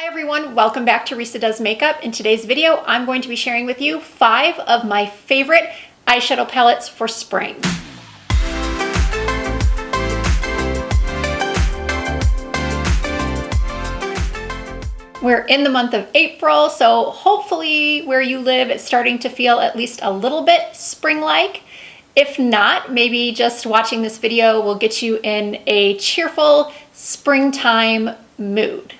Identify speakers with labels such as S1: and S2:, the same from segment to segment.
S1: everyone, welcome back to Risa Does Makeup. In today's video, I'm going to be sharing with you 5 of my favorite eyeshadow palettes for spring. We're in the month of April, so hopefully where you live, it's starting to feel at least a little bit spring-like. If not, maybe just watching this video will get you in a cheerful springtime mood.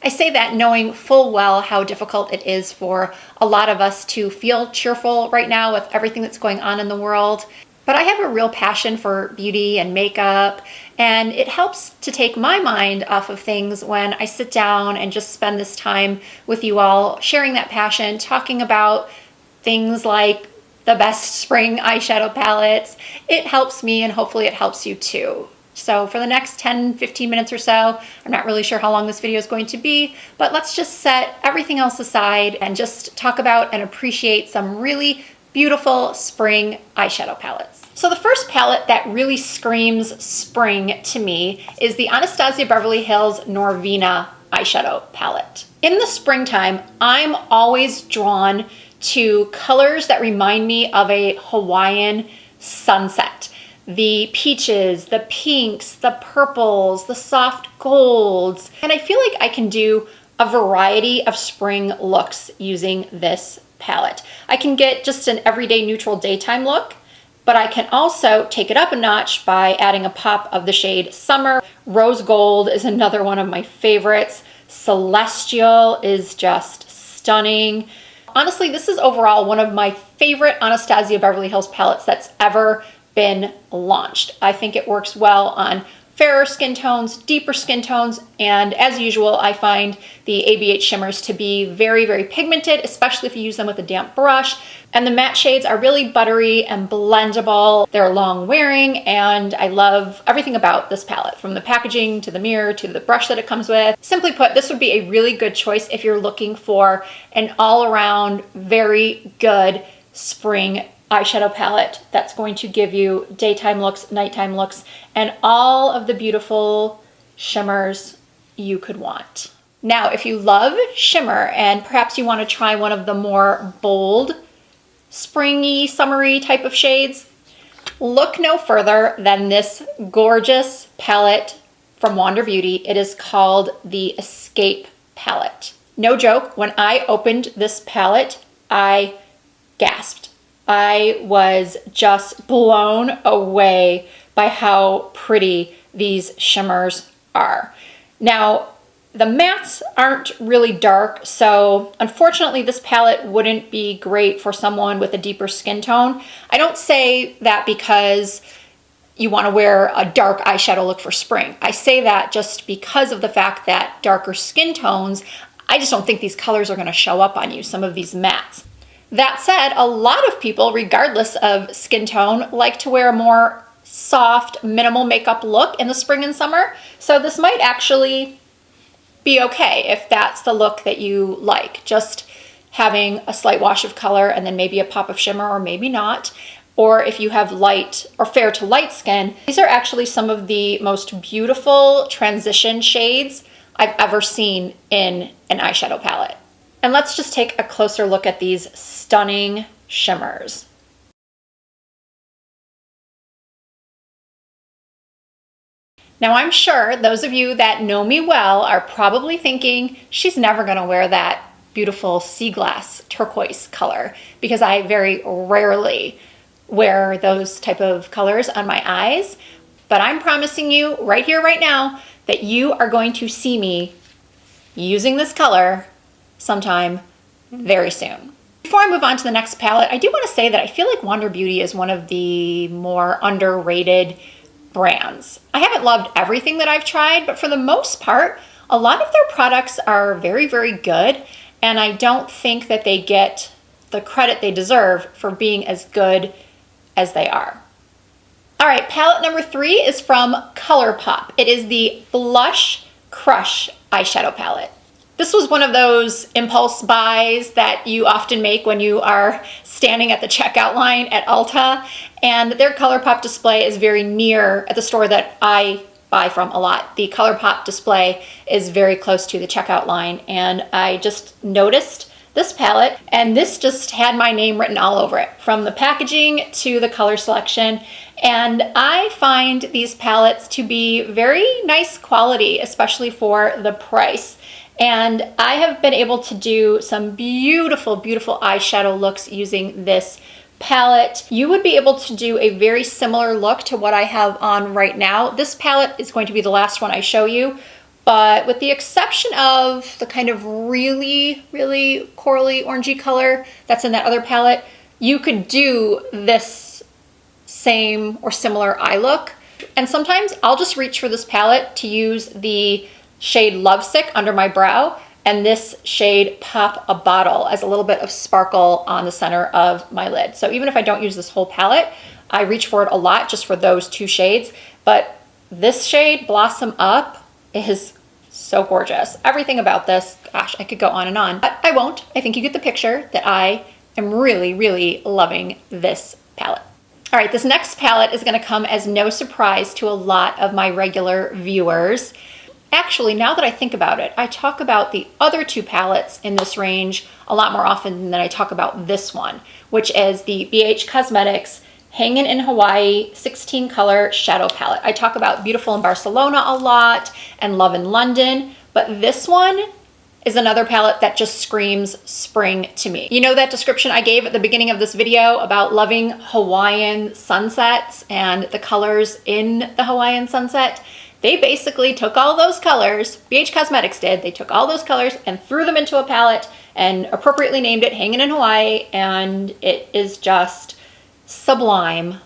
S1: I say that knowing full well how difficult it is for a lot of us to feel cheerful right now with everything that's going on in the world. But I have a real passion for beauty and makeup, and it helps to take my mind off of things when I sit down and just spend this time with you all, sharing that passion, talking about things like the best spring eyeshadow palettes. It helps me, and hopefully it helps you too. So for the next 10-15 minutes or so, I'm not really sure how long this video is going to be, but let's just set everything else aside and just talk about and appreciate some really beautiful spring eyeshadow palettes. So the first palette that really screams spring to me is the Anastasia Beverly Hills Norvina eyeshadow palette. In the springtime, I'm always drawn to colors that remind me of a Hawaiian sunset. The peaches, the pinks, the purples, the soft golds. And I feel like I can do a variety of spring looks using this palette. I can get just an everyday neutral daytime look, but I can also take it up a notch by adding a pop of the shade Summer. Rose Gold is another one of my favorites. Celestial is just stunning. Honestly, this is overall one of my favorite Anastasia Beverly Hills palettes that's ever been launched. I think it works well on fairer skin tones, deeper skin tones, and as usual, I find the ABH shimmers to be very, very pigmented, especially if you use them with a damp brush. And the matte shades are really buttery and blendable. They're long wearing, and I love everything about this palette, from the packaging to the mirror to the brush that it comes with. Simply put, this would be a really good choice if you're looking for an all-around, very good spring eyeshadow palette that's going to give you daytime looks, nighttime looks, and all of the beautiful shimmers you could want. Now, if you love shimmer and perhaps you want to try one of the more bold, springy, summery type of shades, look no further than this gorgeous palette from Wander Beauty. It is called the Escape palette. No joke, when I opened this palette, I gasped. I was just blown away by how pretty these shimmers are. Now, the mattes aren't really dark, so unfortunately this palette wouldn't be great for someone with a deeper skin tone. I don't say that because you want to wear a dark eyeshadow look for spring. I say that just because of the fact that darker skin tones, I just don't think these colors are going to show up on you, some of these mattes. That said, a lot of people, regardless of skin tone, like to wear a more soft, minimal makeup look in the spring and summer. So this might actually be okay if that's the look that you like. Just having a slight wash of color and then maybe a pop of shimmer, or maybe not. Or if you have light or fair to light skin, these are actually some of the most beautiful transition shades I've ever seen in an eyeshadow palette. And let's just take a closer look at these stunning shimmers. Now, I'm sure those of you that know me well are probably thinking she's never going to wear that beautiful sea glass turquoise color, because I very rarely wear those type of colors on my eyes. But I'm promising you right here, right now, that you are going to see me using this color sometime very soon. Before I move on to the next palette, I do want to say that I feel like Wander Beauty is one of the more underrated brands. I haven't loved everything that I've tried, but for the most part, a lot of their products are very, very good, and I don't think that they get the credit they deserve for being as good as they are. All right, palette number 3 is from Colourpop. It is the Blush Crush eyeshadow palette. This was one of those impulse buys that you often make when you are standing at the checkout line at Ulta, and their Colourpop display is very near at the store that I buy from a lot. The Colourpop display is very close to the checkout line, and I just noticed this palette, and this just had my name written all over it, from the packaging to the color selection. And I find these palettes to be very nice quality, especially for the price. And I have been able to do some beautiful, beautiful eyeshadow looks using this palette. You would be able to do a very similar look to what I have on right now. This palette is going to be the last one I show you, but with the exception of the kind of really, really corally orangey color that's in that other palette, you could do this same or similar eye look. And sometimes I'll just reach for this palette to use the shade Lovesick under my brow and this shade Pop a Bottle as a little bit of sparkle on the center of my lid. So even if I don't use this whole palette, I reach for it a lot just for those two shades. But this shade, Blossom Up, is so gorgeous. Everything about this, gosh, I could go on and on, but I won't. I think you get the picture that I am really, really loving this palette. All right, this next palette is gonna come as no surprise to a lot of my regular viewers. Actually, now that I think about it, I talk about the other two palettes in this range a lot more often than I talk about this one, which is the BH Cosmetics Hangin' in Hawaii 16 color shadow palette. I talk about Beautiful in Barcelona a lot and Love in London, but this one is another palette that just screams spring to me. You know that description I gave at the beginning of this video about loving Hawaiian sunsets and the colors in the Hawaiian sunset? They basically took all those colors, BH Cosmetics did, they took all those colors and threw them into a palette and appropriately named it Hangin' in Hawaii, and it is just sublime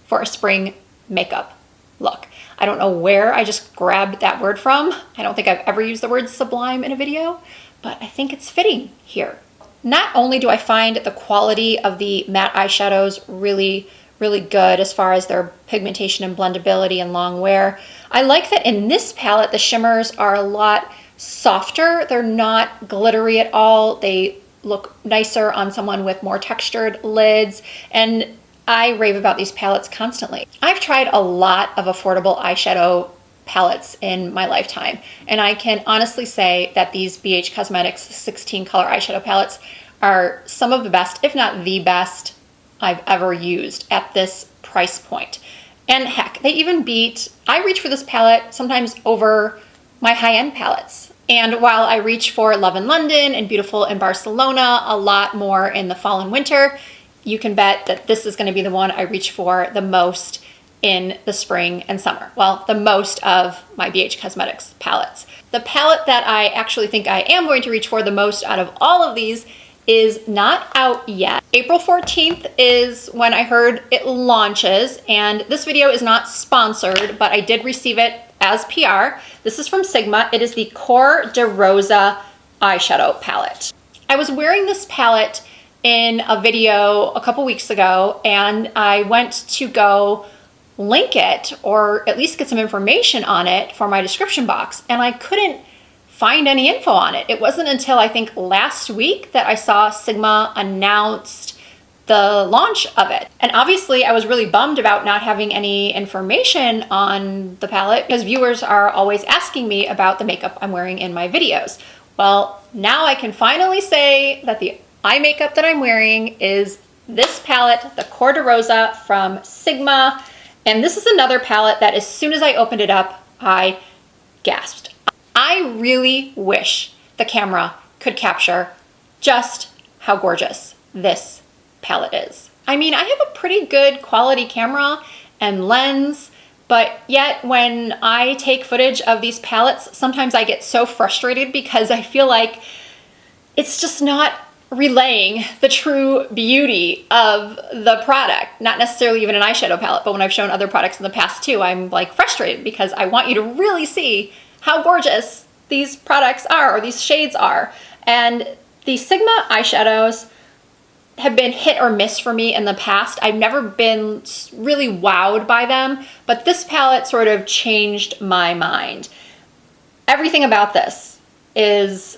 S1: for a spring makeup look. I don't know where I just grabbed that word from. I don't think I've ever used the word sublime in a video, but I think it's fitting here. Not only do I find the quality of the matte eyeshadows really, really good as far as their pigmentation and blendability and long wear, I like that in this palette, the shimmers are a lot softer. They're not glittery at all. They look nicer on someone with more textured lids, and I rave about these palettes constantly. I've tried a lot of affordable eyeshadow palettes in my lifetime, and I can honestly say that these BH Cosmetics 16 color eyeshadow palettes are some of the best, if not the best, I've ever used at this price point. And heck, they even beat, I reach for this palette sometimes over my high-end palettes. And while I reach for Love in London and Beautiful in Barcelona a lot more in the fall and winter, you can bet that this is going to be the one I reach for the most in the spring and summer. Well, the most of my BH Cosmetics palettes. The palette that I actually think I am going to reach for the most out of all of these is not out yet. April 14th is when I heard it launches, and this video is not sponsored, but I did receive it as PR. This is from Sigma. It is the Cor-De-Rosa eyeshadow palette. I was wearing this palette in a video a couple weeks ago, and I went to go link it or at least get some information on it for my description box, and I couldn't find any info on it. It wasn't until I think last week that I saw Sigma announced the launch of it. And obviously I was really bummed about not having any information on the palette because viewers are always asking me about the makeup I'm wearing in my videos. Well, now I can finally say that the eye makeup that I'm wearing is this palette, the Cor-De-Rosa from Sigma. And this is another palette that as soon as I opened it up, I gasped. I really wish the camera could capture just how gorgeous this palette is. I mean, I have a pretty good quality camera and lens, but yet when I take footage of these palettes, sometimes I get so frustrated because I feel like it's just not relaying the true beauty of the product. Not necessarily even an eyeshadow palette, but when I've shown other products in the past too, I'm like frustrated because I want you to really see how gorgeous these products are, or these shades are. And the Sigma eyeshadows have been hit or miss for me in the past. I've never been really wowed by them, but this palette sort of changed my mind. Everything about this is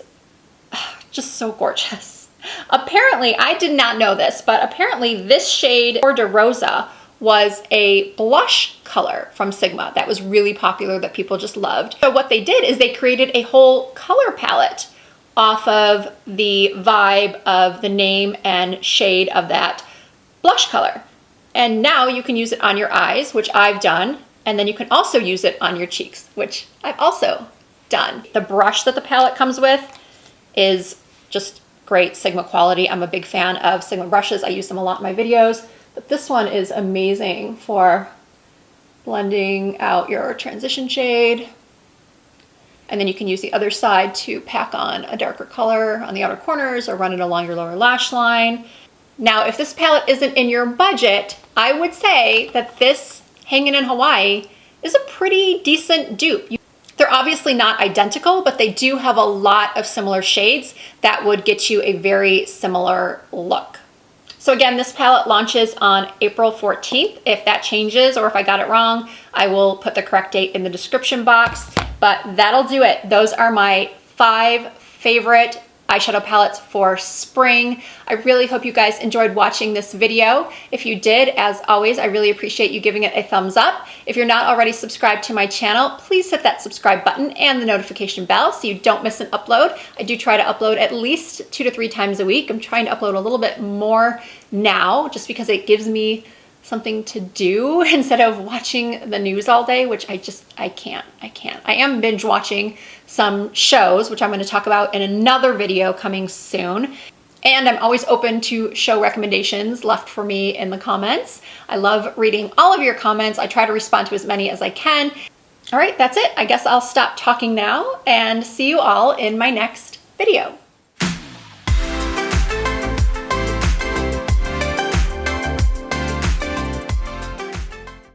S1: just so gorgeous. Apparently, I did not know this, but apparently this shade, Cor-De-Rosa, was a blush color from Sigma that was really popular that people just loved. So what they did is they created a whole color palette off of the vibe of the name and shade of that blush color. And now you can use it on your eyes, which I've done, and then you can also use it on your cheeks, which I've also done. The brush that the palette comes with is just great Sigma quality. I'm a big fan of Sigma brushes. I use them a lot in my videos, but this one is amazing for blending out your transition shade. And then you can use the other side to pack on a darker color on the outer corners or run it along your lower lash line. Now, if this palette isn't in your budget, I would say that this Hangin' in Hawaii is a pretty decent dupe. They're obviously not identical, but they do have a lot of similar shades that would get you a very similar look. So again, this palette launches on April 14th. If that changes or if I got it wrong, I will put the correct date in the description box, but that'll do it. Those are my 5 favorite eyeshadow palettes for spring. I really hope you guys enjoyed watching this video. If you did, as always, I really appreciate you giving it a thumbs up. If you're not already subscribed to my channel, please hit that subscribe button and the notification bell so you don't miss an upload. I do try to upload at least 2 to 3 times a week. I'm trying to upload a little bit more now just because it gives me something to do instead of watching the news all day, which I can't. I am binge watching some shows, which I'm going to talk about in another video coming soon. And I'm always open to show recommendations left for me in the comments. I love reading all of your comments. I try to respond to as many as I can. All right, that's it. I guess I'll stop talking now and see you all in my next video.